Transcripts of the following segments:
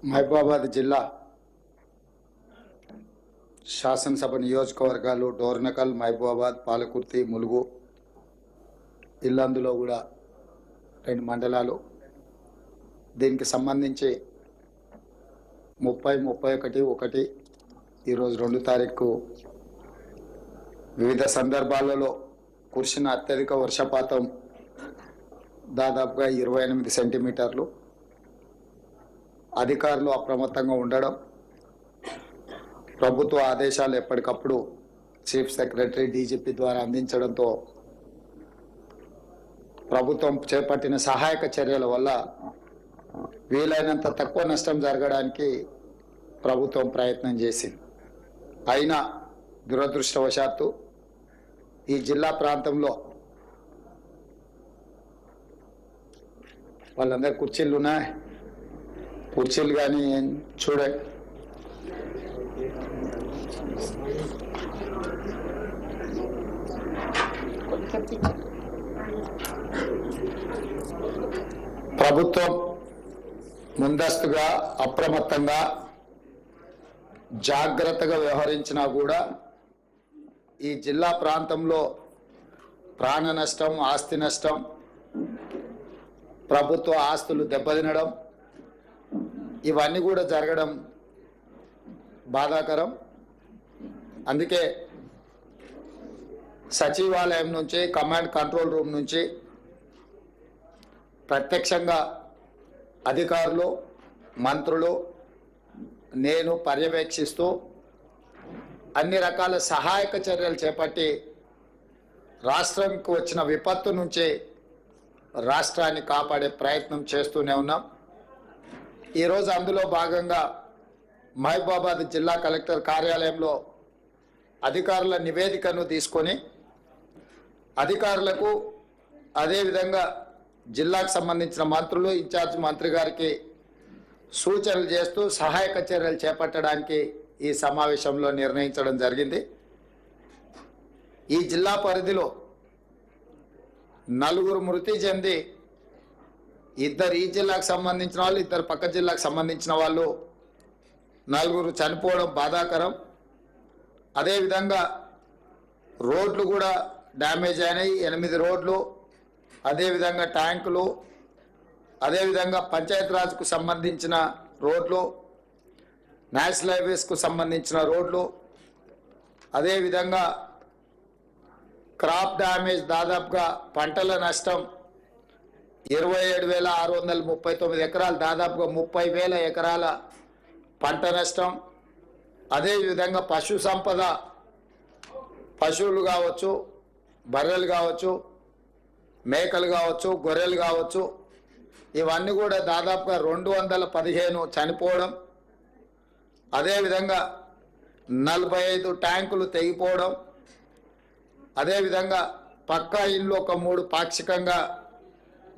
మహబూబాబాద్ జిల్లా శాసనసభ నియోజకవర్గాలు డోర్నకల్, మహబూబాబాద్, పాలకుర్తి, ములుగు, ఇల్లందులో కూడా 2 మండలాలు. దీనికి సంబంధించి 30, 31 ఈరోజు 2 తారీఖు వివిధ సందర్భాలలో కురిసిన అత్యధిక వర్షపాతం దాదాపుగా 28 సెంటీమీటర్లు. అధికారులు అప్రమత్తంగా ఉండడం, ప్రభుత్వ ఆదేశాలు ఎప్పటికప్పుడు చీఫ్ సెక్రటరీ, డీజీపీ ద్వారా అందించడంతో ప్రభుత్వం చేపట్టిన సహాయక చర్యల వల్ల వీలైనంత తక్కువ నష్టం జరగడానికి ప్రభుత్వం ప్రయత్నం చేసింది. అయినా దురదృష్టవశాత్తు ఈ జిల్లా ప్రాంతంలో వాళ్ళందరూ కుర్చీలు ఉన్నాయి, కుర్చీలు కానీ చూడండి. ప్రభుత్వం ముందస్తుగా అప్రమత్తంగా జాగ్రత్తగా వ్యవహరించినా కూడా ఈ జిల్లా ప్రాంతంలో ప్రాణ నష్టం, ఆస్తి నష్టం, ప్రభుత్వ ఆస్తులు దెబ్బతినడం ఇవన్నీ కూడా జరగడం బాధాకరం. అందుకే సచివాలయం నుంచి, కమాండ్ కంట్రోల్ రూమ్ నుంచి ప్రత్యక్షంగా అధికారులు, మంత్రులు, నేను పర్యవేక్షిస్తూ అన్ని రకాల సహాయక చర్యలు చేపట్టి రాష్ట్రానికి వచ్చిన విపత్తు నుంచి రాష్ట్రాన్ని కాపాడే ప్రయత్నం చేస్తూనే ఉన్నాం. ఈరోజు అందులో భాగంగా మహబూబాబాద్ జిల్లా కలెక్టర్ కార్యాలయంలో అధికారుల నివేదికను తీసుకొని అధికారులకు, అదేవిధంగా జిల్లాకు సంబంధించిన మంత్రులు, ఇన్ఛార్జ్ మంత్రి గారికి సూచనలు చేస్తూ సహాయక చర్యలు చేపట్టడానికి ఈ సమావేశంలో నిర్ణయించడం జరిగింది. ఈ జిల్లా పరిధిలో 4 మృతి చెంది 2 ఈ జిల్లాకు సంబంధించిన వాళ్ళు, 2 పక్క జిల్లాకు సంబంధించిన వాళ్ళు 4 చనిపోవడం బాధాకరం. అదేవిధంగా రోడ్లు కూడా డ్యామేజ్ అయినాయి, 8 రోడ్లు, అదేవిధంగా ట్యాంకులు, అదేవిధంగా పంచాయతీరాజ్కు సంబంధించిన రోడ్లు, నేషనల్ హైవేస్కు సంబంధించిన రోడ్లు, అదేవిధంగా క్రాప్ డ్యామేజ్, దాదాపుగా పంటల నష్టం 27,639 ఎకరాలు, దాదాపుగా 30,000 ఎకరాల పంట నష్టం. అదేవిధంగా పశు సంపద, పశువులు కావచ్చు, బర్రెలు కావచ్చు, మేకలు కావచ్చు, గొర్రెలు కావచ్చు, ఇవన్నీ కూడా దాదాపుగా 215 చనిపోవడం, అదేవిధంగా 45 ట్యాంకులు తెగిపోవడం, అదేవిధంగా పక్కా ఇల్లు ఒక 3 పాక్షికంగా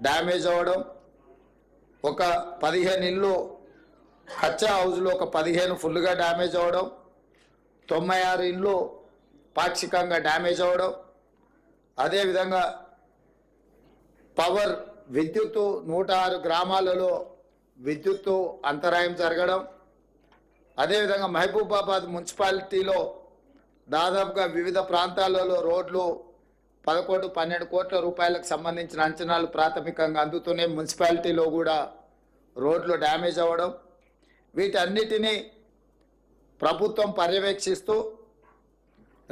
డ్యామేజ్ అవ్వడం, ఒక 15 ఇల్లు కచ్చా హౌజ్లో ఒక 15 ఫుల్గా డ్యామేజ్ అవ్వడం, 96 ఇల్లు పాక్షికంగా డ్యామేజ్ అవ్వడం, అదేవిధంగా పవర్, విద్యుత్తు 106 గ్రామాలలో విద్యుత్తు అంతరాయం జరగడం, అదేవిధంగా మహబూబాబాద్ మున్సిపాలిటీలో దాదాపుగా వివిధ ప్రాంతాలలో రోడ్లు 11-12 కోట్ల రూపాయలకు సంబంధించిన అంచనాలు ప్రాథమికంగా అందుతూనే మున్సిపాలిటీలో కూడా రోడ్లు డ్యామేజ్ అవ్వడం, వీటన్నిటినీ ప్రభుత్వం పర్యవేక్షిస్తూ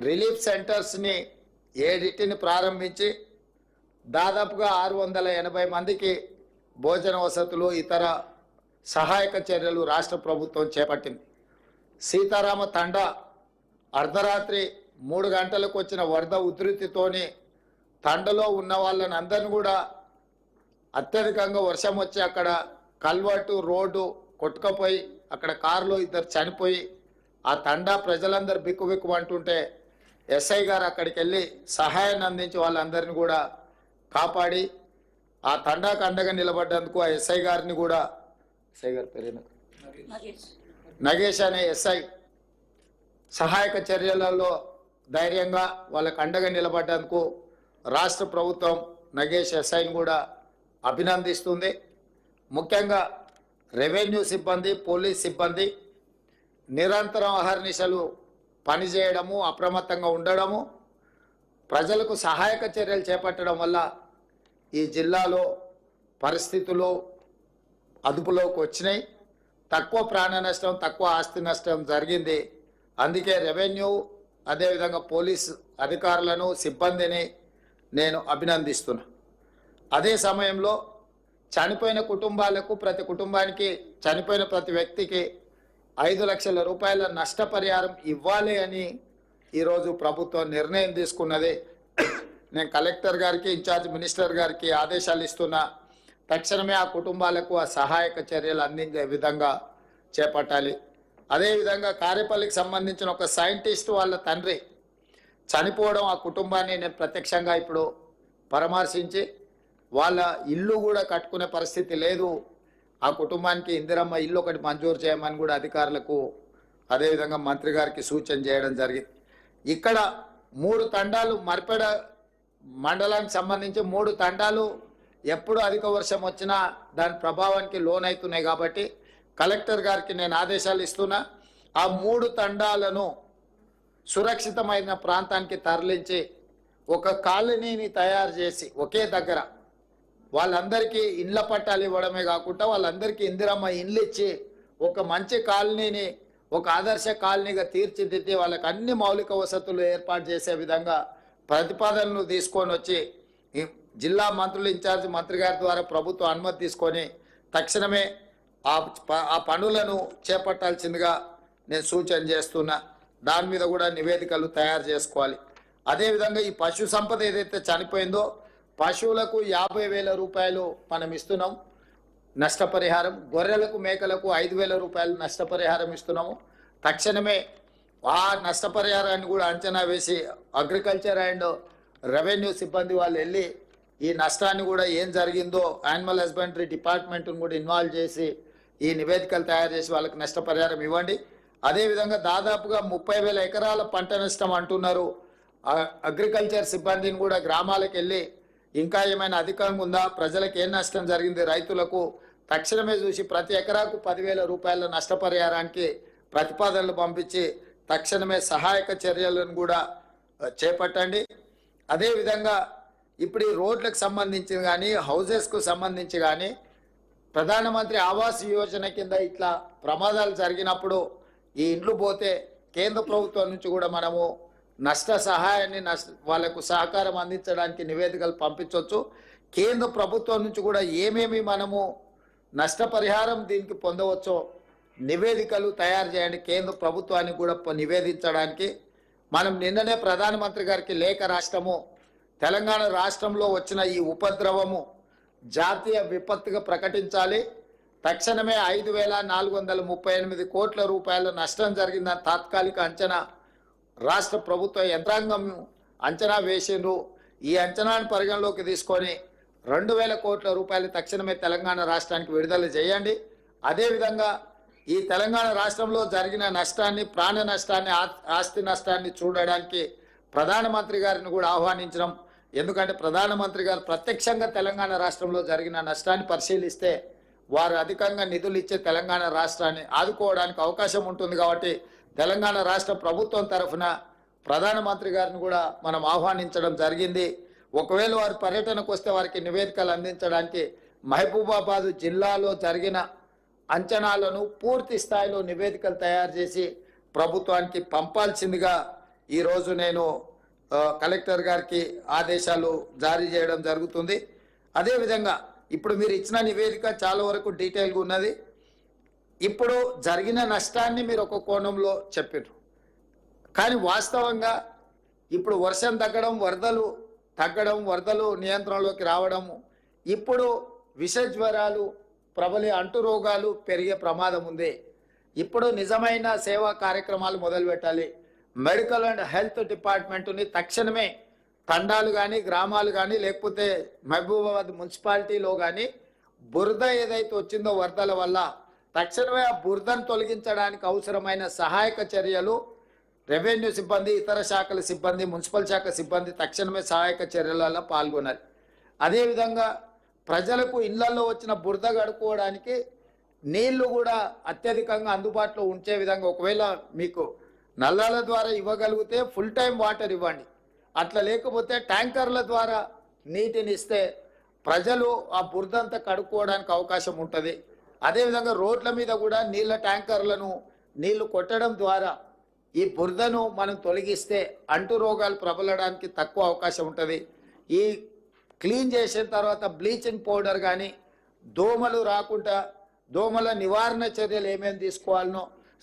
రిలీఫ్ సెంటర్స్ని 7 ప్రారంభించి దాదాపుగా 680 మందికి భోజన వసతులు, ఇతర సహాయక చర్యలు రాష్ట్ర ప్రభుత్వం చేపట్టింది. సీతారామ తండా అర్ధరాత్రి 3 గంటలకు వచ్చిన వరద ఉధృతితోని తండలో ఉన్న వాళ్ళని అందరిని కూడా అత్యధికంగా వర్షం వచ్చి అక్కడ కల్వర్టు రోడ్డు కొట్టుకపోయి అక్కడ కారులో 2 చనిపోయి ఆ తండా ప్రజలందరూ బిక్కుబిక్కు అంటుంటే ఎస్ఐ గారు అక్కడికి వెళ్ళి సహాయాన్ని అందించి వాళ్ళందరినీ కూడా కాపాడి ఆ తండాకు అండగా నిలబడ్డందుకు ఆ ఎస్ఐ గారిని కూడా, ఎస్ఐ గారి పేరు నగేష్ అనే ఎస్ఐ సహాయక చర్యలలో ధైర్యంగా వాళ్ళకు అండగా నిలబడ్డందుకు రాష్ట్ర ప్రభుత్వం నగేష్ ఎస్ఐని కూడా అభినందిస్తుంది. ముఖ్యంగా రెవెన్యూ సిబ్బంది, పోలీస్ సిబ్బంది నిరంతరం అహర్నిశలు పనిచేయడము, అప్రమత్తంగా ఉండడము, ప్రజలకు సహాయక చర్యలు చేపట్టడం వల్ల ఈ జిల్లాలో పరిస్థితులు అదుపులోకి వచ్చినాయి. తక్కువ ప్రాణ నష్టం, తక్కువ ఆస్తి నష్టం జరిగింది. అందుకే రెవెన్యూ అదేవిధంగా పోలీస్ అధికారులను, సిబ్బందిని నేను అభినందిస్తున్నా. అదే సమయంలో చనిపోయిన కుటుంబాలకు, ప్రతి కుటుంబానికి, చనిపోయిన ప్రతి వ్యక్తికి 5 లక్షల రూపాయల నష్టపరిహారం ఇవ్వాలి అని ఈరోజు ప్రభుత్వం నిర్ణయం తీసుకున్నది. నేను కలెక్టర్ గారికి, ఇన్ఛార్జ్ మినిస్టర్ గారికి ఆదేశాలు ఇస్తున్నా. తక్షణమే ఆ కుటుంబాలకు ఆ సహాయక చర్యలు అందించే విధంగా చేపట్టాలి. అదేవిధంగా కారేపల్లికి సంబంధించిన ఒక సైంటిస్ట్ వాళ్ళ తండ్రి చనిపోవడం, ఆ కుటుంబాన్ని నేను ప్రత్యక్షంగా ఇప్పుడు పరామర్శించి వాళ్ళ ఇల్లు కూడా కట్టుకునే పరిస్థితి లేదు, ఆ కుటుంబానికి ఇందిరమ్మ ఇల్లు ఒకటి మంజూరు చేయమని కూడా అధికారులకు అదేవిధంగా మంత్రి గారికి సూచన చేయడం జరిగింది. ఇక్కడ 3 తండాలు, మర్పెడ మండలానికి సంబంధించి 3 తండాలు ఎప్పుడు అధిక వర్షం వచ్చినా దాని ప్రభావానికి లోనవుతున్నాయి. కాబట్టి కలెక్టర్ గారికి నేను ఆదేశాలు ఇస్తున్నా. ఆ 3 తండాలను సురక్షితమైన ప్రాంతానికి తరలించి ఒక కాలనీని తయారు చేసి ఒకే దగ్గర వాళ్ళందరికీ ఇండ్ల పట్టాలు ఇవ్వడమే కాకుండా వాళ్ళందరికీ ఇందిరమ్మ ఇండ్లు ఇచ్చి ఒక మంచి కాలనీని ఒక ఆదర్శ కాలనీగా తీర్చిదిద్ది వాళ్ళకి అన్ని మౌలిక వసతులు ఏర్పాటు చేసే విధంగా ప్రతిపాదనలు తీసుకొని వచ్చి జిల్లా మంత్రులు, ఇన్ఛార్జ్ మంత్రి గారి ద్వారా ప్రభుత్వం అనుమతి తీసుకొని తక్షణమే ఆ పనులను చేపట్టాల్సిందిగా నేను సూచన చేస్తున్నా. దాని మీద కూడా నివేదికలు తయారు చేసుకోవాలి. అదేవిధంగా ఈ పశు సంపద ఏదైతే చనిపోయిందో పశువులకు 50,000 రూపాయలు మనం ఇస్తున్నాం నష్టపరిహారం, గొర్రెలకు, మేకలకు 5,000 రూపాయలు నష్టపరిహారం ఇస్తున్నాము. తక్షణమే ఆ నష్టపరిహారాన్ని కూడా అంచనా వేసి అగ్రికల్చర్ అండ్ రెవెన్యూ సిబ్బంది వాళ్ళు వెళ్ళి ఈ నష్టాన్ని కూడా ఏం జరిగిందో యానిమల్ హస్బెండరీ డిపార్ట్మెంట్ను కూడా ఇన్వాల్వ్ చేసి ఈ నివేదికలు తయారు చేసి వాళ్ళకి నష్టపరిహారం ఇవ్వండి. అదేవిధంగా దాదాపుగా 30,000 ఎకరాల పంట నష్టం అంటున్నారు. అగ్రికల్చర్ సిబ్బందిని కూడా గ్రామాలకు వెళ్ళి ఇంకా ఏమైనా అధికంగా ఉందా, ప్రజలకు ఏం నష్టం జరిగింది, రైతులకు తక్షణమే చూసి ప్రతి ఎకరాకు 10,000 రూపాయల నష్టపరిహారానికి ప్రతిపాదనలు పంపించి తక్షణమే సహాయక చర్యలను కూడా చేపట్టండి. అదేవిధంగా ఇప్పుడు ఈ రోడ్లకు సంబంధించి కానీ, హౌజెస్కు సంబంధించి కానీ ప్రధానమంత్రి ఆవాస్ యోజన కింద ఇట్లా ప్రమాదాలు జరిగినప్పుడు ఈ ఇండ్లు పోతే కేంద్ర ప్రభుత్వం నుంచి కూడా మనము నష్ట సహాయాన్ని వాళ్ళకు సహకారం అందించడానికి నివేదికలు పంపించవచ్చు. కేంద్ర ప్రభుత్వం నుంచి కూడా ఏమేమి మనము నష్టపరిహారం దీనికి పొందవచ్చో నివేదికలు తయారు చేయండి. కేంద్ర ప్రభుత్వానికి కూడా నివేదించడానికి మనం నిన్ననే ప్రధానమంత్రి గారికి లేఖ రాష్ట్రము తెలంగాణ రాష్ట్రంలో వచ్చిన ఈ ఉపద్రవము జాతీయ విపత్తుగా ప్రకటించాలి. తక్షణమే 5,438 కోట్ల రూపాయల నష్టం జరిగిందని తాత్కాలిక అంచనా రాష్ట్ర ప్రభుత్వ యంత్రాంగం అంచనా వేసిండ్రు. ఈ అంచనాను పరిగణలోకి తీసుకొని 2,000 కోట్ల రూపాయలు తక్షణమే తెలంగాణ రాష్ట్రానికి విడుదల చేయండి. అదేవిధంగా ఈ తెలంగాణ రాష్ట్రంలో జరిగిన నష్టాన్ని, ప్రాణ నష్టాన్ని, ఆస్తి నష్టాన్ని చూడడానికి ప్రధానమంత్రి గారిని కూడా ఆహ్వానించడం. ఎందుకంటే ప్రధానమంత్రి గారు ప్రత్యక్షంగా తెలంగాణ రాష్ట్రంలో జరిగిన నష్టాన్ని పరిశీలిస్తే వారు అధికంగా నిధులు ఇచ్చే తెలంగాణ రాష్ట్రాన్ని ఆదుకోవడానికి అవకాశం ఉంటుంది. కాబట్టి తెలంగాణ రాష్ట్ర ప్రభుత్వం తరఫున ప్రధానమంత్రి గారిని కూడా మనం ఆహ్వానించడం జరిగింది. ఒకవేళ వారి పర్యటనకు వస్తే వారికి నివేదికలు అందించడానికి మహబూబాబాద్ జిల్లాలో జరిగిన అంచనాలను పూర్తి స్థాయిలో నివేదికలు తయారు చేసి ప్రభుత్వానికి పంపాల్సిందిగా ఈరోజు నేను కలెక్టర్ గారికి ఆదేశాలు జారీ చేయడం జరుగుతుంది. అదేవిధంగా ఇప్పుడు మీరు ఇచ్చిన నివేదిక చాలా వరకు డీటెయిల్గా ఉన్నది. ఇప్పుడు జరిగిన నష్టాన్ని మీరు ఒక కోణంలో చెప్పారు, కానీ వాస్తవంగా ఇప్పుడు వర్షం తగ్గడం, వరదలు తగ్గడం, వరదలు నియంత్రణలోకి రావడము, ఇప్పుడు విష జ్వరాలు ప్రబలి అంటురోగాలు పెరిగే ప్రమాదం ఉంది. ఇప్పుడు నిజమైన సేవా కార్యక్రమాలు మొదలుపెట్టాలి. మెడికల్ అండ్ హెల్త్ డిపార్ట్మెంట్ని తక్షణమే తండాలు కానీ, గ్రామాలు కానీ, లేకపోతే మహబూబాబాద్ మున్సిపాలిటీలో కానీ బురద ఏదైతే వచ్చిందో వరదల వల్ల తక్షణమే ఆ బురదను తొలగించడానికి అవసరమైన సహాయక చర్యలు రెవెన్యూ సిబ్బంది, ఇతర శాఖల సిబ్బంది, మున్సిపల్ శాఖ సిబ్బంది తక్షణమే సహాయక చర్యలలో పాల్గొనాలి. అదేవిధంగా ప్రజలకు ఇళ్లలో వచ్చిన బురద గడుకోవడానికి నీళ్లు కూడా అత్యధికంగా అందుబాటులో ఉంచే విధంగా ఒకవేళ మీకు నల్లాల ద్వారా ఇవ్వగలిగితే ఫుల్ టైం వాటర్ ఇవ్వండి. అట్లా లేకపోతే ట్యాంకర్ల ద్వారా నీటిని ఇస్తే ప్రజలు ఆ బురదంతా కడుక్కోవడానికి అవకాశం ఉంటుంది. అదేవిధంగా రోడ్ల మీద కూడా నీళ్ళ ట్యాంకర్లను నీళ్లు కొట్టడం ద్వారా ఈ బురదను మనం తొలగిస్తే అంటు రోగాలు ప్రబలడానికి తక్కువ అవకాశం ఉంటుంది. ఈ క్లీన్ చేసిన తర్వాత బ్లీచింగ్ పౌడర్ కానీ దోమలు రాకుండా దోమల నివారణ చర్యలు ఏమేమి తీసుకోవాలనో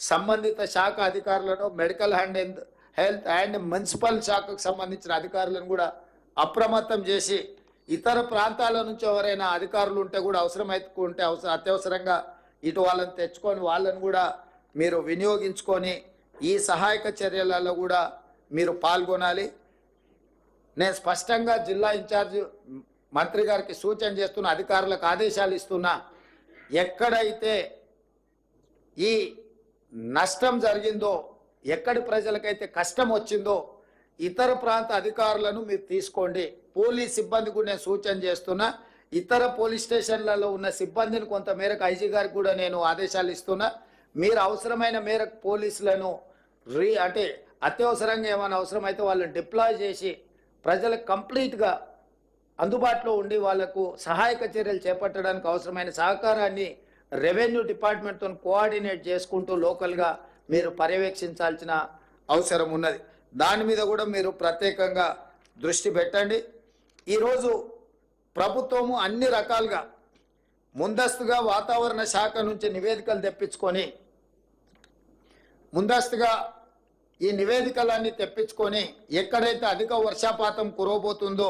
సంబంధిత శాఖ అధికారులను మెడికల్ హెల్త్ అండ్ మున్సిపల్ శాఖకు సంబంధించిన అధికారులను కూడా అప్రమత్తం చేసి ఇతర ప్రాంతాల నుంచి ఎవరైనా అధికారులు ఉంటే కూడా అవసరమైతే అత్యవసరంగా ఇటు వాళ్ళని తెచ్చుకొని వాళ్ళని కూడా మీరు వినియోగించుకొని ఈ సహాయక చర్యలలో కూడా మీరు పాల్గొనాలి. నేను స్పష్టంగా జిల్లా ఇన్ఛార్జ్ మంత్రి గారికి సూచన చేస్తున్న, అధికారులకు ఆదేశాలు ఇస్తున్నా, ఎక్కడైతే ఈ నష్టం జరిగిందో, ఎక్కడి ప్రజలకైతే కష్టం వచ్చిందో ఇతర ప్రాంత అధికారులను మీరు తీసుకోండి. పోలీస్ సిబ్బంది కూడా నేను సూచన చేస్తున్నా. ఇతర పోలీస్ స్టేషన్లలో ఉన్న సిబ్బందిని కొంత మేరకు ఐజీ గారికి కూడా నేను ఆదేశాలు ఇస్తున్నా. మీరు అవసరమైన మేరకు పోలీసులను అంటే అత్యవసరంగా ఏమైనా అవసరమైతే వాళ్ళని డిప్లాయ్ చేసి ప్రజలకు కంప్లీట్గా అందుబాటులో ఉండి వాళ్లకు సహాయక చర్యలు చేపట్టడానికి అవసరమైన సహకారాన్ని రెవెన్యూ డిపార్ట్మెంట్తో కోఆర్డినేట్ చేసుకుంటూ లోకల్గా మీరు పర్యవేక్షించాల్సిన అవసరం ఉన్నది. దాని మీద కూడా మీరు ప్రత్యేకంగా దృష్టి పెట్టండి. ఈరోజు ప్రభుత్వము అన్ని రకాలుగా ముందస్తుగా వాతావరణ శాఖ నుంచి నివేదికలు తెప్పించుకొని ముందస్తుగా ఈ నివేదికలన్నీ తెప్పించుకొని ఎక్కడైతే అధిక వర్షపాతం కురవబోతుందో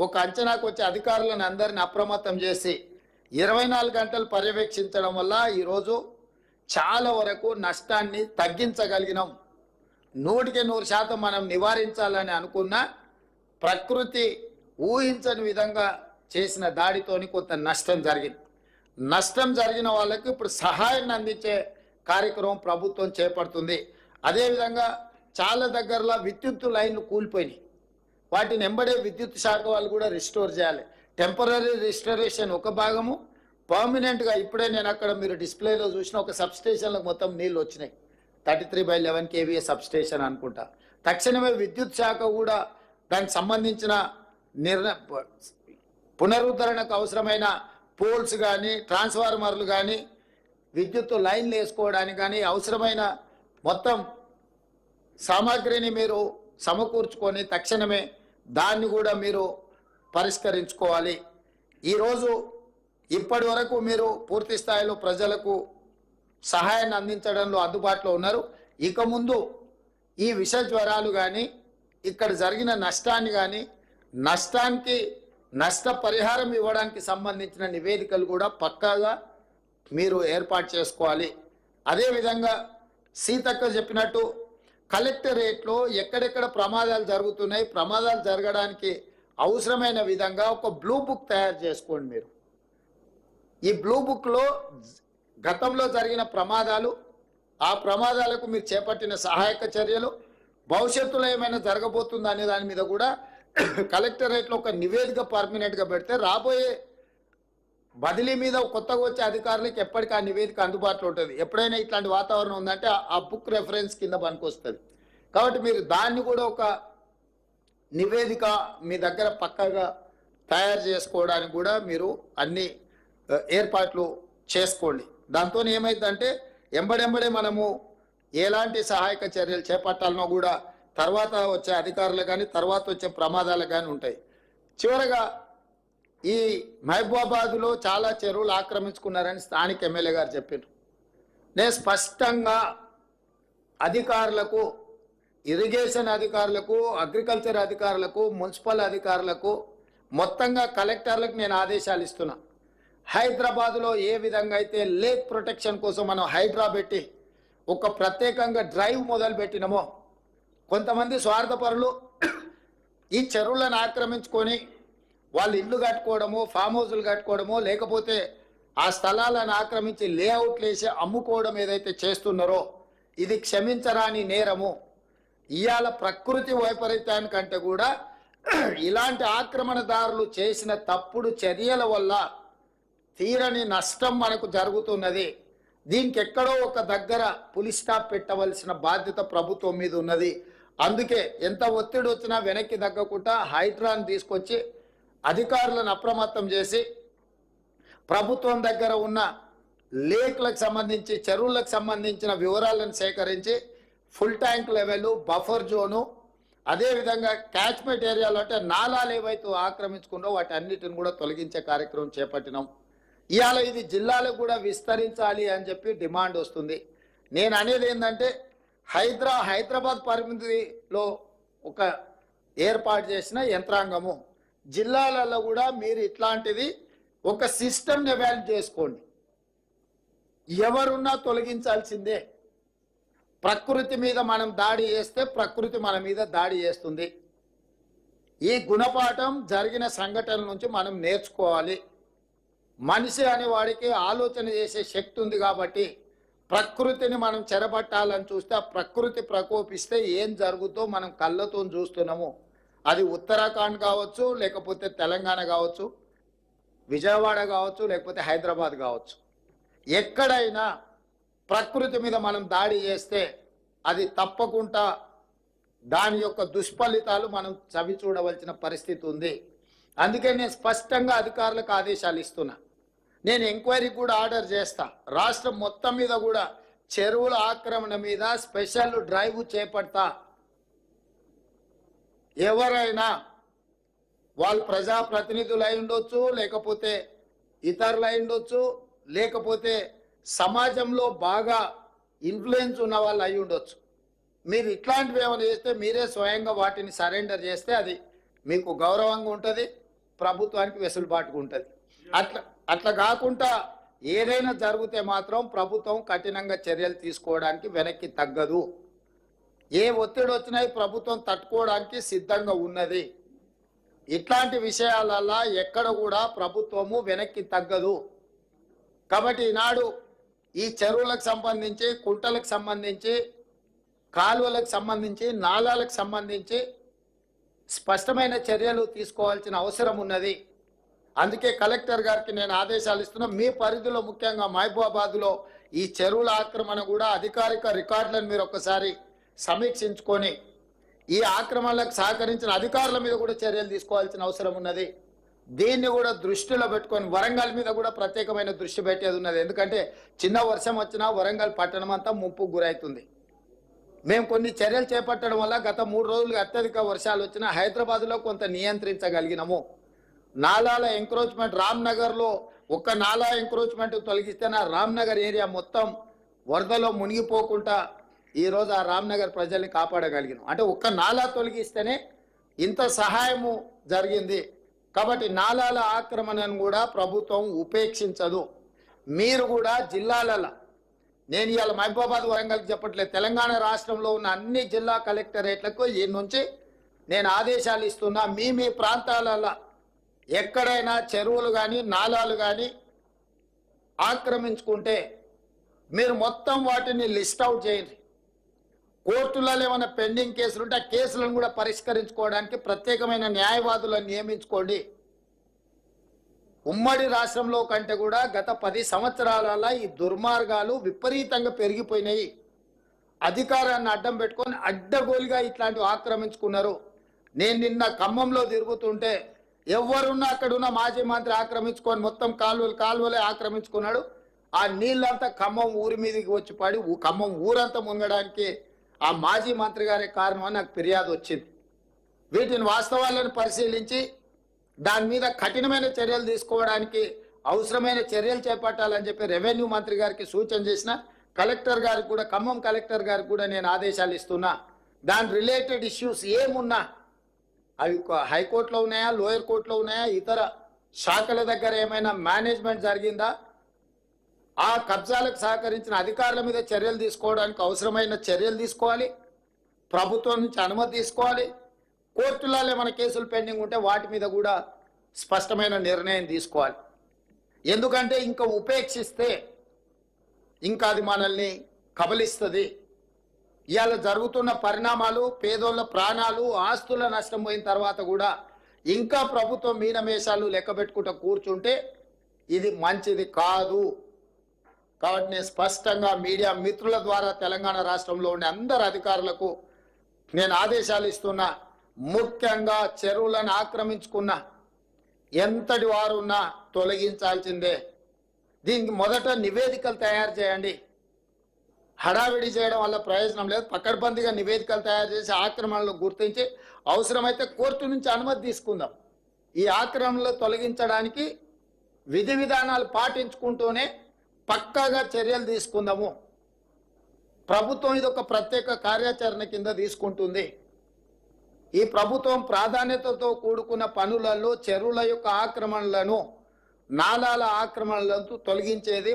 ఒక అంచనాకు వచ్చే అధికారులను అందరిని అప్రమత్తం చేసి 24 గంటలు పర్యవేక్షించడం వల్ల ఈరోజు చాలా వరకు నష్టాన్ని తగ్గించగలిగినాం. 100% మనం నివారించాలని అనుకున్న ప్రకృతి ఊహించని విధంగా చేసిన దాడితోని కొంత నష్టం జరిగింది. నష్టం జరిగిన వాళ్ళకి ఇప్పుడు సహాయాన్ని అందించే కార్యక్రమం ప్రభుత్వం చేపడుతుంది. అదేవిధంగా చాలా దగ్గరలో విద్యుత్ లైన్లు కూలిపోయినాయి. వాటిని ఎంబడే విద్యుత్ శాఖ వాళ్ళు కూడా రిస్టోర్ చేయాలి. టెంపరీ రిస్టోరేషన్ ఒక భాగము, పర్మనెంట్గా ఇప్పుడే నేను అక్కడ మీరు డిస్ప్లేలో చూసిన ఒక సబ్స్టేషన్లకు మొత్తం నీళ్ళు వచ్చినాయి. 33/11 kVA సబ్స్టేషన్ అనుకుంటా. తక్షణమే విద్యుత్ శాఖ కూడా దానికి సంబంధించిన పునరుద్ధరణకు అవసరమైన పోల్స్ కానీ ట్రాన్స్ఫార్మర్లు కానీ విద్యుత్ లైన్లు వేసుకోవడానికి కానీ అవసరమైన మొత్తం సామాగ్రిని మీరు సమకూర్చుకొని తక్షణమే దాన్ని కూడా మీరు పరిష్కరించుకోవాలి. ఈరోజు ఇప్పటి వరకు మీరు పూర్తి స్థాయిలో ప్రజలకు సహాయాన్ని అందించడంలో అందుబాటులో ఉన్నారు. ఇక ముందు ఈ విష జ్వరాలు కానీ ఇక్కడ జరిగిన నష్టాన్ని కానీ నష్టానికి నష్టపరిహారం ఇవ్వడానికి సంబంధించిన నివేదికలు కూడా పక్కాగా మీరు ఏర్పాటు చేసుకోవాలి. అదేవిధంగా సీతక్క చెప్పినట్టు కలెక్టరేట్లో ఎక్కడెక్కడ ప్రమాదాలు జరుగుతున్నాయి, ప్రమాదాలు జరగడానికి అవసరమైన విధంగా ఒక బ్లూ బుక్ తయారు చేసుకోండి. మీరు ఈ బ్లూ బుక్లో గతంలో జరిగిన ప్రమాదాలు, ఆ ప్రమాదాలకు మీరు చేపట్టిన సహాయక చర్యలు, భవిష్యత్తులో ఏమైనా జరగబోతుందా అనే దాని మీద కూడా కలెక్టరేట్లో ఒక నివేదిక పర్మనెంట్గా పెడితే రాబోయే బదిలీ మీద కొత్తగా వచ్చే అధికారులకు ఎప్పటికీ ఆ నివేదిక అందుబాటులో ఉంటుంది. ఎప్పుడైనా ఇట్లాంటి వాతావరణం ఉందంటే ఆ బుక్ రెఫరెన్స్ కింద పనికొస్తుంది. కాబట్టి మీరు దాన్ని కూడా ఒక నివేదిక మీ దగ్గర పక్కాగా తయారు చేసుకోవడానికి కూడా మీరు అన్ని ఏర్పాట్లు చేసుకోండి. దాంతో ఏమైందంటే ఎంబడెంబడే మనము ఎలాంటి సహాయక చర్యలు చేపట్టాలనో కూడా తర్వాత వచ్చే అధికారులు కానీ తర్వాత వచ్చే ప్రమాదాలు కానీ ఉంటాయి. చివరగా ఈ మహబూబాబాద్లో చాలా చెరువులు ఆక్రమించుకున్నారని స్థానిక ఎమ్మెల్యే గారు చెప్పారు. నేను స్పష్టంగా అధికారులకు, ఇరిగేషన్ అధికారులకు, అగ్రికల్చర్ అధికారులకు, మున్సిపల్ అధికారులకు, మొత్తంగా కలెక్టర్లకు నేను ఆదేశాలు ఇస్తున్నా. హైదరాబాద్లో ఏ విధంగా అయితే లేక్ ప్రొటెక్షన్ కోసం మనం హైడ్రా పెట్టి ఒక ప్రత్యేకంగా డ్రైవ్ మొదలు పెట్టినామో, కొంతమంది స్వార్థపరులు ఈ చెరువులను ఆక్రమించుకొని వాళ్ళు ఇల్లు కట్టుకోవడమో, ఫామ్ హౌస్లు కట్టుకోవడమో, లేకపోతే ఆ స్థలాలను ఆక్రమించి లేఅవుట్లు వేసి అమ్ముకోవడం ఏదైతే చేస్తున్నారో ఇది క్షమించరాని నేరము. ఇవాళ ప్రకృతి వైపరీత్యానికంటే కూడా ఇలాంటి ఆక్రమణదారులు చేసిన తప్పుడు చర్యల వల్ల తీరని నష్టం మనకు జరుగుతున్నది. దీనికి ఎక్కడో ఒక దగ్గర పులి స్టాప్ పెట్టవలసిన బాధ్యత ప్రభుత్వం మీద ఉన్నది. అందుకే ఎంత ఒత్తిడి వచ్చినా వెనక్కి తగ్గకుండా హైడ్రాన్ తీసుకొచ్చి అధికారులను అప్రమత్తం చేసి ప్రభుత్వం దగ్గర ఉన్న లేక్లకు సంబంధించి చెరువులకు సంబంధించిన వివరాలను సేకరించి full tank level, buffer zone, అదేవిధంగా క్యాచ్మెంట్ ఏరియాలో అంటే నాలాలు ఏవైతే ఆక్రమించుకున్నో వాటి అన్నిటిని కూడా తొలగించే కార్యక్రమం చేపట్టినాం. ఇవాళ ఇది జిల్లాలకు కూడా విస్తరించాలి అని చెప్పి డిమాండ్ వస్తుంది. నేను అనేది ఏంటంటే హైదరాబాద్ పరిమితిలో ఒక ఏర్పాటు చేసిన యంత్రాంగము జిల్లాలలో కూడా మీరు ఇట్లాంటిది ఒక సిస్టమ్ ఎవాల్వ్ చేసుకోండి. ఎవరున్నా తొలగించాల్సిందే. ప్రకృతి మీద మనం దాడి చేస్తే ప్రకృతి మన మీద దాడి చేస్తుంది. ఈ గుణపాఠం జరిగిన సంఘటనల నుంచి మనం నేర్చుకోవాలి. మనిషి అనే వాడికి ఆలోచన చేసే శక్తి ఉంది కాబట్టి ప్రకృతిని మనం చెరబట్టాలని చూస్తే ఆ ప్రకృతి ప్రకోపిస్తే ఏం జరుగుతుందో మనం కళ్ళతో చూస్తున్నాము. అది ఉత్తరాఖండ్ కావచ్చు, లేకపోతే తెలంగాణ కావచ్చు, విజయవాడ కావచ్చు, లేకపోతే హైదరాబాద్ కావచ్చు. ఎక్కడైనా ప్రకృతి మీద మనం దాడి చేస్తే అది తప్పకుండా దాని యొక్క దుష్ఫలితాలు మనం చవి చూడవలసిన పరిస్థితి ఉంది. అందుకే నేను స్పష్టంగా అధికారులకు ఆదేశాలు ఇస్తున్నా. నేను ఎంక్వైరీకి కూడా ఆర్డర్ చేస్తా. రాష్ట్రం మొత్తం మీద కూడా చెరువుల ఆక్రమణ మీద స్పెషల్ డ్రైవ్ చేపడతా. ఎవరైనా వాళ్ళు ప్రజాప్రతినిధులు అయి ఉండొచ్చు, లేకపోతే ఇతరులు అయి ఉండొచ్చు, లేకపోతే సమాజంలో బాగా ఇన్ఫ్లుయెన్స్ ఉన్న వాళ్ళు అయి ఉండొచ్చు. మీరు ఇట్లాంటివి ఏమైనా చేస్తే మీరే స్వయంగా వాటిని సరెండర్ చేస్తే అది మీకు గౌరవంగా ఉంటుంది, ప్రభుత్వానికి వెసులుబాటుగా ఉంటుంది. అట్లా కాకుండా ఏదైనా జరిగితే మాత్రం ప్రభుత్వం కఠినంగా చర్యలు తీసుకోవడానికి వెనక్కి తగ్గదు. ఏ ఒత్తిడి వచ్చినా ప్రభుత్వం తట్టుకోవడానికి సిద్ధంగా ఉన్నది. ఇట్లాంటి విషయాలల్లో ఎక్కడ కూడా ప్రభుత్వము వెనక్కి తగ్గదు. కాబట్టి ఈనాడు ఈ చెరువులకు సంబంధించి, కుంటలకు సంబంధించి, కాలువలకు సంబంధించి, నాలాలకు సంబంధించి స్పష్టమైన చర్యలు తీసుకోవాల్సిన అవసరం ఉన్నది. అందుకే కలెక్టర్ గారికి నేను ఆదేశాలు ఇస్తున్నా. మీ పరిధిలో ముఖ్యంగా మహబూబాబాద్లో ఈ చెరువుల ఆక్రమణ కూడా అధికారిక రికార్డులను మీరు ఒకసారి సమీక్షించుకొని ఈ ఆక్రమణలకు సహకరించిన అధికారుల మీద కూడా చర్యలు తీసుకోవాల్సిన అవసరం ఉన్నది. దీన్ని కూడా దృష్టిలో పెట్టుకొని వరంగల్ మీద కూడా ప్రత్యేకమైన దృష్టి పెట్టేది ఉన్నది. ఎందుకంటే చిన్న వర్షం వచ్చినా వరంగల్ పట్టణం అంతా ముప్పుకు గురవుతుంది. మేము కొన్ని చర్యలు చేపట్టడం వల్ల గత 3 రోజులుగా అత్యధిక వర్షాలు వచ్చినా హైదరాబాద్లో కొంత నియంత్రించగలిగినాము. నాలాల ఎంక్రోచ్మెంట్ రామ్నగర్లో ఒక్క నాలా ఎంక్రోచ్మెంట్ తొలగిస్తే నా రామ్నగర్ ఏరియా మొత్తం వరదలో మునిగిపోకుండా ఈరోజు ఆ రామ్నగర్ ప్రజల్ని కాపాడగలిగినాం. అంటే ఒక్క నాలా తొలగిస్తేనే ఇంత సహాయము జరిగింది. కాబట్టి నాలాల ఆక్రమణను కూడా ప్రభుత్వం ఉపేక్షించదు. మీరు కూడా జిల్లాలలో, నేను ఇవాళ మహబూబాబాద్ వరంగల్కి చెప్పట్లేదు, తెలంగాణ రాష్ట్రంలో ఉన్న అన్ని జిల్లా కలెక్టరేట్లకు ఈ నుంచి నేను ఆదేశాలు ఇస్తున్నా. మీ ప్రాంతాలలో ఎక్కడైనా చెరువులు కానీ నాలాలు కానీ ఆక్రమించుకుంటే మీరు మొత్తం వాటిని లిస్ట్ అవుట్ చేయండి. కోర్టులలో ఏమైనా పెండింగ్ కేసులు ఉంటే ఆ కేసులను కూడా పరిష్కరించుకోవడానికి ప్రత్యేకమైన న్యాయవాదులను నియమించుకోండి. ఉమ్మడి రాష్ట్రంలో కంటే కూడా గత 10 సంవత్సరాల ఈ దుర్మార్గాలు విపరీతంగా పెరిగిపోయినాయి. అధికారాన్ని అడ్డం పెట్టుకొని అడ్డగోలుగా ఇట్లాంటివి ఆక్రమించుకున్నారు. నేను నిన్న ఖమ్మంలో తిరుగుతుంటే ఎవరున్నా అక్కడున్న మాజీ మంత్రి ఆక్రమించుకొని మొత్తం కాలువలే ఆక్రమించుకున్నాడు. ఆ నీళ్ళంతా ఖమ్మం ఊరి మీదకి వచ్చి పడి ఖమ్మం ఊరంతా మునగడానికి ఆ మాజీ మంత్రి గారే కారణం అని నాకు ఫిర్యాదు వచ్చింది. వీటిని వాస్తవాలను పరిశీలించి దాని మీద కఠినమైన చర్యలు తీసుకోవడానికి అవసరమైన చర్యలు చేపట్టాలని చెప్పి రెవెన్యూ మంత్రి గారికి సూచన చేసిన. కలెక్టర్ గారికి కూడా, ఖమ్మం కలెక్టర్ గారికి కూడా నేను ఆదేశాలు ఇస్తున్నా. దాని రిలేటెడ్ ఇష్యూస్ ఏమున్నా అవి హైకోర్టులో ఉన్నాయా, లోయర్ కోర్టులో ఉన్నాయా, ఇతర శాఖల దగ్గర ఏమైనా మేనేజ్మెంట్ జరిగిందా, ఆ కబ్జాలకు సహకరించిన అధికారుల మీద చర్యలు తీసుకోవడానికి అవసరమైన చర్యలు తీసుకోవాలి. ప్రభుత్వం నుంచి అనుమతి తీసుకోవాలి. కోర్టులలో ఏమైనా కేసులు పెండింగ్ ఉంటే వాటి మీద కూడా స్పష్టమైన నిర్ణయం తీసుకోవాలి. ఎందుకంటే ఇంకా ఉపేక్షిస్తే ఇంకా అది మనల్ని కబలిస్తుంది. ఇవాళ జరుగుతున్న పరిణామాలు, పేదోళ్ళ ప్రాణాలు, ఆస్తుల నష్టం పోయిన తర్వాత కూడా ఇంకా ప్రభుత్వం మీనమేషాలు లెక్క పెట్టుకుంటూ కూర్చుంటే ఇది మంచిది కాదు. కాబట్టి నేను స్పష్టంగా మీడియా మిత్రుల ద్వారా తెలంగాణ రాష్ట్రంలో ఉండే అందరు అధికారులకు నేను ఆదేశాలు ఇస్తున్నా. ముఖ్యంగా చెరువులను ఆక్రమించుకున్న ఎంతటి వారున్నా తొలగించాల్సిందే. దీనికి మొదట నివేదికలు తయారు చేయండి. హడావిడి చేయడం వల్ల ప్రయోజనం లేదు. పకడ్బందీగా నివేదికలు తయారు చేసి ఆక్రమణలు గుర్తించి అవసరమైతే కోర్టు నుంచి అనుమతి తీసుకుందాం. ఈ ఆక్రమణలు తొలగించడానికి విధి విధానాలు పాటించుకుంటూనే పక్కాగా చర్యలు తీసుకుందాము. ప్రభుత్వం ఇది ఒక ప్రత్యేక కార్యాచరణ కింద తీసుకుంటుంది. ఈ ప్రభుత్వం ప్రాధాన్యతతో కూడుకున్న పనులలో చెరువుల యొక్క ఆక్రమణలను, నాలాల ఆక్రమణలను తొలగించేది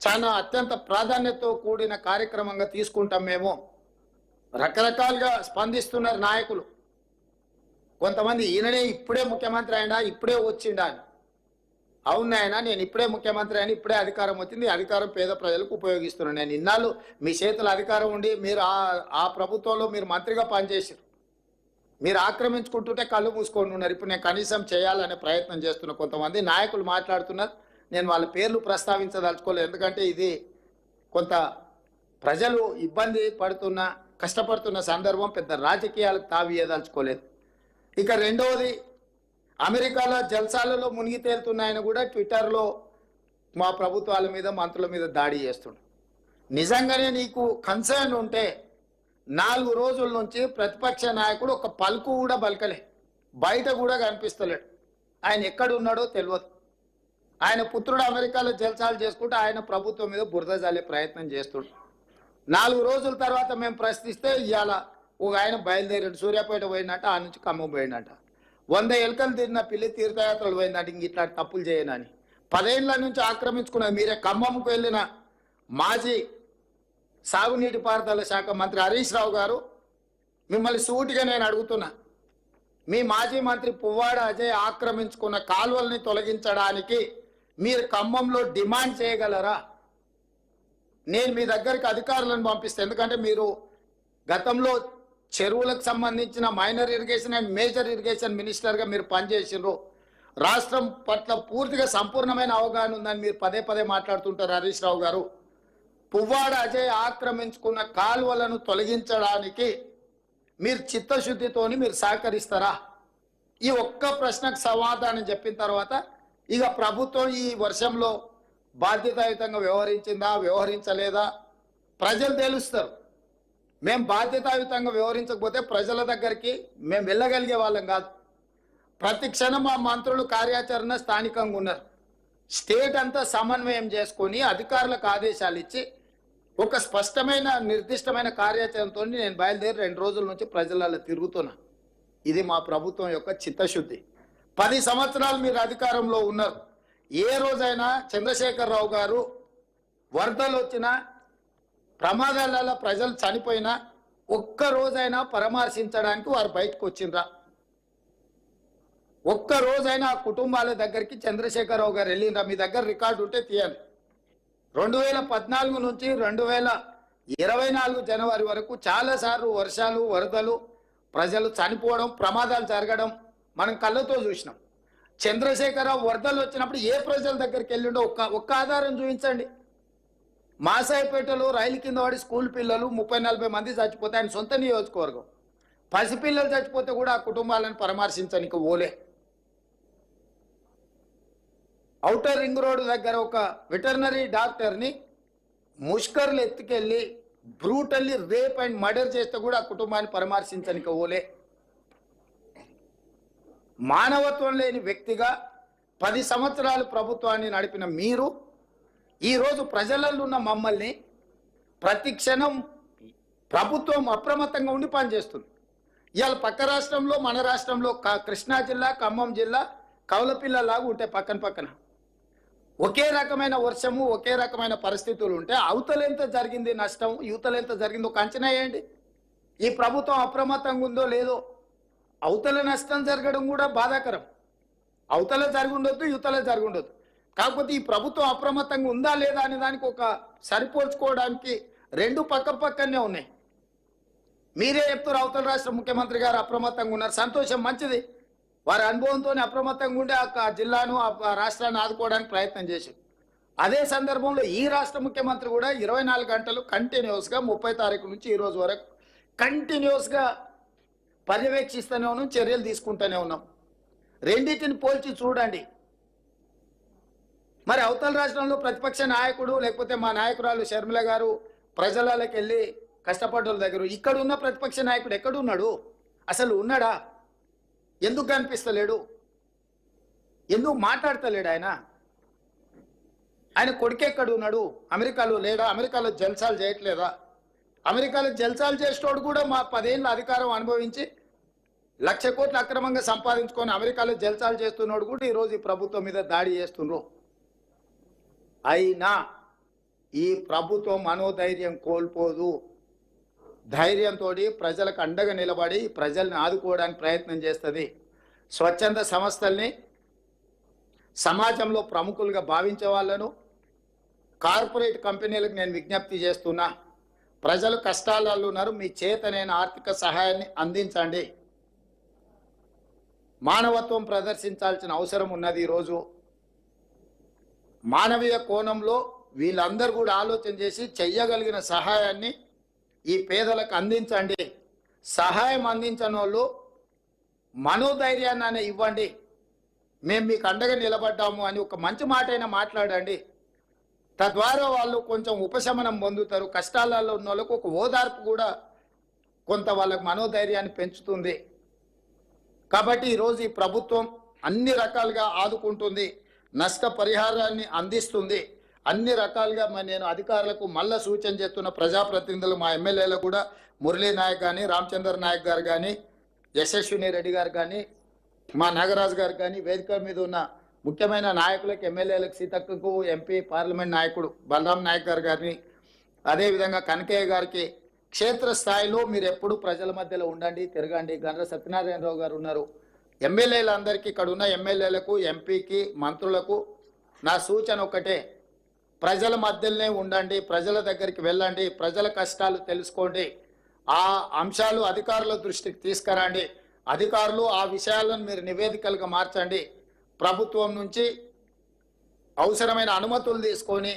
చాలా అత్యంత ప్రాధాన్యతతో కూడిన కార్యక్రమంగా తీసుకుంటాం. మేము రకరకాలుగా స్పందిస్తున్నారు నాయకులు. కొంతమంది ఈయననే ఇప్పుడే ముఖ్యమంత్రి అయినా, ఇప్పుడే వచ్చిండా అని. అవునాయన, నేను ఇప్పుడే ముఖ్యమంత్రి అయినా, ఇప్పుడే అధికారం వచ్చింది, అధికారం పేద ప్రజలకు ఉపయోగిస్తున్నాను. నేను ఇన్నాళ్ళు మీ చేతుల అధికారం ఉండి మీరు ఆ ప్రభుత్వంలో మీరు మంత్రిగా పనిచేసారు. మీరు ఆక్రమించుకుంటుంటే కళ్ళు మూసుకొని ఉన్నారు. ఇప్పుడు నేను కనీసం చేయాలనే ప్రయత్నం చేస్తున్నా. కొంతమంది నాయకులు మాట్లాడుతున్నారు. నేను వాళ్ళ పేర్లు ప్రస్తావించదలుచుకోలేదు. ఎందుకంటే ఇది కొంత ప్రజలు ఇబ్బంది పడుతున్న, కష్టపడుతున్న సందర్భం. పెద్ద రాజకీయాలకు తావియదలుచుకోలేదు. ఇక రెండవది, అమెరికాలో జల్సాలలో మునిగి తేలుతున్నాయని కూడా ట్విట్టర్లో మా ప్రభుత్వాల మీద, మంత్రుల మీద దాడి చేస్తుండు. నిజంగానే నీకు కన్సర్న్ ఉంటే 4 రోజుల నుంచి ప్రతిపక్ష నాయకుడు ఒక పలుకు కూడా పలకలే, బయట కూడా కనిపిస్తలేడు. ఆయన ఎక్కడున్నాడో తెలియదు. ఆయన పుత్రుడు అమెరికాలో జల్సాలు చేసుకుంటూ ఆయన ప్రభుత్వం మీద బురద జల్లే ప్రయత్నం చేస్తుండు. 4 రోజుల తర్వాత మేము ప్రశ్నిస్తే ఇవాళ ఒక ఆయన బయలుదేరాడు, సూర్యాపేట పోయినట్ట, ఆ నుంచి ఖమ్మం పోయినట్ట. 100 ఎలుకలు తిరిగిన పిల్లి తీర్థయాత్రలు పోయిందంటే ఇంక ఇట్లాంటి తప్పులు చేయనని 10 ఏళ్ల నుంచి ఆక్రమించుకున్నది మీరే. ఖమ్మంకు వెళ్ళిన మాజీ సాగునీటి పారుదల శాఖ మంత్రి హరీష్ రావు గారు, మిమ్మల్ని సూటిగా నేను అడుగుతున్నా, మీ మాజీ మంత్రి పువ్వాడ అజయ్ ఆక్రమించుకున్న కాలువల్ని తొలగించడానికి మీరు ఖమ్మంలో డిమాండ్ చేయగలరా? నేను మీ దగ్గరికి అధికారులను పంపిస్తాను. ఎందుకంటే మీరు గతంలో చెరువులకు సంబంధించిన minor irrigation and major irrigation మినిస్టర్గా మీరు పనిచేసినారు. రాష్ట్రం పట్ల పూర్తిగా సంపూర్ణమైన అవగాహన ఉందని మీరు పదే పదే మాట్లాడుతుంటారు హరీష్ రావు గారు. పువ్వాడ అజయ్ ఆక్రమించుకున్న కాలువలను తొలగించడానికి మీరు చిత్తశుద్ధితోని మీరు సహకరిస్తారా? ఈ ఒక్క ప్రశ్నకు సమాధానం చెప్పిన తర్వాత ఇక ప్రభుత్వం ఈ వర్షంలో బాధ్యతాయుతంగా వ్యవహరించిందా, వ్యవహరించలేదా ప్రజలు తెలుస్తారు. మేము బాధ్యతాయుతంగా వ్యవహరించకపోతే ప్రజల దగ్గరికి మేము వెళ్ళగలిగే వాళ్ళం కాదు. ప్రతి క్షణం మా మంత్రులు కార్యాచరణ స్థానికంగా ఉన్నారు. స్టేట్ అంతా సమన్వయం చేసుకొని అధికారులకు ఆదేశాలు ఇచ్చి ఒక స్పష్టమైన నిర్దిష్టమైన కార్యాచరణతో నేను బయలుదేరి 2 రోజుల నుంచి ప్రజలలో తిరుగుతున్నా. ఇది మా ప్రభుత్వం యొక్క చిత్తశుద్ధి. 10 సంవత్సరాలు మీరు అధికారంలో ఉన్నారు. ఏ రోజైనా చంద్రశేఖరరావు గారు వరదలు వచ్చినా, ప్రమాదాలలో ప్రజలు చనిపోయినా ఒక్క రోజైనా పరామర్శించడానికి వారు బయటకు వచ్చిండ్రా? ఒక్క రోజైనా ఆ కుటుంబాల దగ్గరికి చంద్రశేఖరరావు గారు వెళ్ళిండ్రా? మీ దగ్గర రికార్డు ఉంటే తీయండి. 2014 నుంచి 2024 జనవరి వరకు చాలాసార్లు వర్షాలు, వరదలు, ప్రజలు చనిపోవడం, ప్రమాదాలు జరగడం మనం కళ్ళతో చూసినాం. చంద్రశేఖరరావు వరదలు వచ్చినప్పుడు ఏ ప్రజల దగ్గరికి వెళ్ళిండో ఒక్క ఆధారం చూపించండి. మాసాయిపేటలో రైలు కింద పడి స్కూల్ పిల్లలు 30-40 మంది చచ్చిపోతే ఆయన సొంత నియోజకవర్గం. పసిపిల్లలు చచ్చిపోతే కూడా ఆ కుటుంబాలను పరామర్శించడానికి ఓలే. ఔటర్ రింగ్ రోడ్ దగ్గర ఒక వెటర్నరీ డాక్టర్ని ముష్కర్లు ఎత్తుకెళ్ళి బ్రూటల్లీ రేప్ అండ్ మర్డర్ చేస్తే కూడా ఆ కుటుంబాన్ని పరామర్శించడానికి ఓలే. మానవత్వం లేని వ్యక్తిగా 10 సంవత్సరాలు ప్రభుత్వాన్ని నడిపిన మీరు ఈరోజు ప్రజలలో ఉన్న మమ్మల్ని ప్రతి క్షణం ప్రభుత్వం అప్రమత్తంగా ఉండి పనిచేస్తుంది. ఇవాళ పక్క రాష్ట్రంలో, మన రాష్ట్రంలో కృష్ణా జిల్లా, ఖమ్మం జిల్లా కౌలపిల్లలాగా ఉంటాయి పక్కన పక్కన. ఒకే రకమైన వర్షము, ఒకే రకమైన పరిస్థితులు ఉంటే అవతలెంత జరిగింది నష్టం, యువతలెంత జరిగిందో ఒక అంచనా వేయండి. ఈ ప్రభుత్వం అప్రమత్తంగా ఉందో లేదో. అవతల నష్టం జరగడం కూడా బాధాకరం. అవతల జరిగి ఉండొద్దు, యువతల జరిగి ఉండొద్దు. కాకపోతే ఈ ప్రభుత్వం అప్రమత్తంగా ఉందా లేదా అనే దానికి ఒక సరిపోల్చుకోవడానికి 2 పక్కనే ఉన్నాయి. మీరే చెప్తారు అవతల రాష్ట్ర ముఖ్యమంత్రి గారు అప్రమత్తంగా ఉన్నారు. సంతోషం, మంచిది. వారి అనుభవంతో అప్రమత్తంగా ఉండే ఆ జిల్లాను, ఆ రాష్ట్రాన్ని ఆదుకోవడానికి ప్రయత్నం చేశారు. అదే సందర్భంలో ఈ రాష్ట్ర ముఖ్యమంత్రి కూడా 24 గంటలు కంటిన్యూస్గా 30 తారీఖు నుంచి ఈ రోజు వరకు కంటిన్యూస్గా పర్యవేక్షిస్తూనే ఉన్నాం, చర్యలు తీసుకుంటూనే ఉన్నాం. రెండింటిని పోల్చి చూడండి. మరి అవతల రాష్ట్రంలో ప్రతిపక్ష నాయకుడు లేకపోతే మా నాయకురాలు షర్మిల గారు ప్రజలకి వెళ్ళి కష్టపడ్డోళ్ళ దగ్గర, ఇక్కడ ఉన్న ప్రతిపక్ష నాయకుడు ఎక్కడున్నాడు? అసలు ఉన్నాడా? ఎందుకు కనిపిస్తలేడు? ఎందుకు మాట్లాడతలేడు? ఆయన కొడుకు ఎక్కడ ఉన్నాడు? అమెరికాలో లేడా? అమెరికాలో జల్సాలు చేయట్లేదా? అమెరికాలో జల్సాలు చేసేటోడు కూడా మా 10 ఏళ్ళ అధికారం అనుభవించి 1,00,000 కోట్లు అక్రమంగా సంపాదించుకొని అమెరికాలో జల్సాలు చేస్తున్నాడు కూడా ఈరోజు ఈ ప్రభుత్వం మీద దాడి చేస్తున్నారు. అయినా ఈ ప్రభుత్వం మనోధైర్యం కోల్పోదు. ధైర్యంతో ప్రజలకు అండగా నిలబడి ప్రజల్ని ఆదుకోవడానికి ప్రయత్నం చేస్తుంది. స్వచ్ఛంద సంస్థల్ని సమాజంలో ప్రముఖులుగా భావించే వాళ్ళను, కార్పొరేట్ కంపెనీలకు నేను విజ్ఞప్తి చేస్తున్నా, ప్రజలు కష్టాలలో ఉన్నారు, మీ చేతనైన ఆర్థిక సహాయాన్ని అందించండి. మానవత్వం ప్రదర్శించాల్సిన అవసరం ఉన్నది. ఈరోజు మానవీయ కోణంలో వీళ్ళందరూ కూడా ఆలోచన చేసి చెయ్యగలిగిన సహాయాన్ని ఈ పేదలకు అందించండి. సహాయం అందించని వాళ్ళు మనోధైర్యాన్ని ఇవ్వండి. మేము మీకు అండగా నిలబడ్డాము అని ఒక మంచి మాట అయినా మాట్లాడండి. తద్వారా వాళ్ళు కొంచెం ఉపశమనం పొందుతారు. కష్టాలలో ఉన్న వాళ్ళకు ఒక ఓదార్పు కూడా కొంత వాళ్ళకు మనోధైర్యాన్ని పెంచుతుంది. కాబట్టి ఈరోజు ఈ ప్రభుత్వం అన్ని రకాలుగా ఆదుకుంటుంది, నష్టపరిహారాన్ని అందిస్తుంది. అన్ని రకాలుగా నేను అధికారులకు మళ్ళా సూచన చేస్తున్న ప్రజాప్రతినిధులు, మా ఎమ్మెల్యేలకు కూడా, మురళీ నాయక్ కానీ, రామచంద్ర నాయక్ గారు కానీ, యశస్విని రెడ్డి గారు కానీ, మా నాగరాజు గారు కానీ, వేదిక మీద ఉన్న ముఖ్యమైన నాయకులకు, ఎమ్మెల్యేలకు, సీతక్కకు, ఎంపీ పార్లమెంట్ నాయకుడు బలరాం నాయక్ గారు కానీ, అదేవిధంగా కనకయ్య గారికి, క్షేత్రస్థాయిలో మీరు ఎప్పుడు ప్రజల మధ్యలో ఉండండి, తిరగండి. గండ్ర సత్యనారాయణరావు గారు ఉన్నారు. ఎమ్మెల్యేలందరికీ, ఇక్కడ ఉన్న ఎమ్మెల్యేలకు, ఎంపీకి, మంత్రులకు నా సూచన ఒకటే, ప్రజల మధ్యలోనే ఉండండి, ప్రజల దగ్గరికి వెళ్ళండి, ప్రజల కష్టాలు తెలుసుకోండి. ఆ అంశాలు అధికారుల దృష్టికి తీసుకురండి. అధికారులు ఆ విషయాలను మీరు నివేదికలుగా మార్చండి. ప్రభుత్వం నుంచి అవసరమైన అనుమతులు తీసుకొని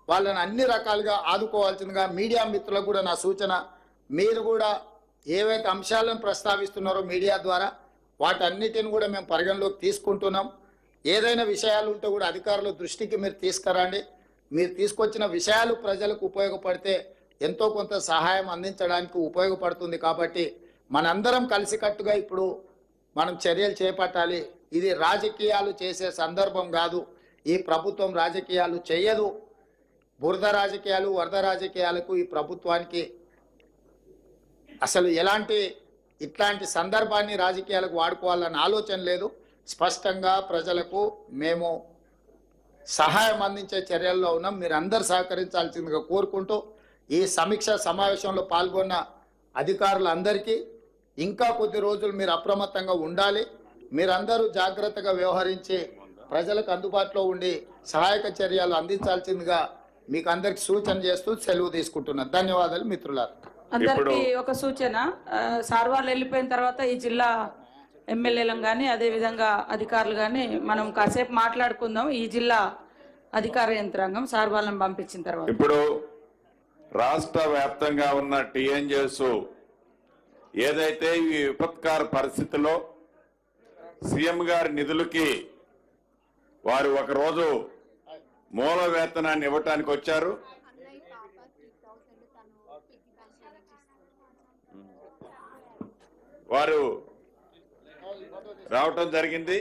వాళ్ళని అన్ని రకాలుగా ఆదుకోవాల్సిందిగా మీడియా మిత్రులకు కూడా నా సూచన. మీరు కూడా ఏవైతే అంశాలను ప్రస్తావిస్తున్నారో మీడియా ద్వారా వాటన్నిటిని కూడా మేము పరిగణలోకి తీసుకుంటున్నాం. ఏదైనా విషయాలు ఉంటే కూడా అధికారుల దృష్టికి మీరు తీసుకురండి. మీరు తీసుకొచ్చిన విషయాలు ప్రజలకు ఉపయోగపడితే ఎంతో కొంత సహాయం అందించడానికి ఉపయోగపడుతుంది. కాబట్టి మనందరం కలిసికట్టుగా ఇప్పుడు మనం చర్యలు చేపట్టాలి. ఇది రాజకీయాలు చేసే సందర్భం కాదు. ఈ ప్రభుత్వం రాజకీయాలు చేయదు. బురద రాజకీయాలు, వరద రాజకీయాలకు ఈ ప్రభుత్వానికి అసలు ఇట్లాంటి సందర్భాన్ని రాజకీయాలకు వాడుకోవాలన్న ఆలోచన లేదు. స్పష్టంగా ప్రజలకు మేము సహాయం అందించే చర్యల్లో ఉన్నాం. మీరు అందరు సహకరించాల్సిందిగా కోరుకుంటూ ఈ సమీక్ష సమావేశంలో పాల్గొన్న అధికారులందరికీ ఇంకా కొద్ది రోజులు మీరు అప్రమత్తంగా ఉండాలి. మీరందరూ జాగ్రత్తగా వ్యవహరించి ప్రజలకు అందుబాటులో ఉండి సహాయక చర్యలు అందించాల్సిందిగా మీకు అందరికి సూచన చేస్తూ సెలవు తీసుకుంటున్నాను. ధన్యవాదాలు మిత్రులారా. అందరికీ ఒక సూచన, సార్ వాళ్ళు వెళ్ళిపోయిన తర్వాత ఈ జిల్లా ఎమ్మెల్యేలను కానీ అదేవిధంగా అధికారులు కానీ మనం కాసేపు మాట్లాడుకుందాం. ఈ జిల్లా అధికార యంత్రాంగం సార్ వాళ్ళని పంపించిన తర్వాత ఇప్పుడు రాష్ట్ర వ్యాప్తంగా ఉన్న టీఎన్జిఓస్ ఏదైతే ఈ విపత్కార పరిస్థితిలో సీఎం గారి నిధులకి వారు ఒకరోజు మూల వేతనాన్ని ఇవ్వటానికి వచ్చారు. వారు రావటం జరిగింది.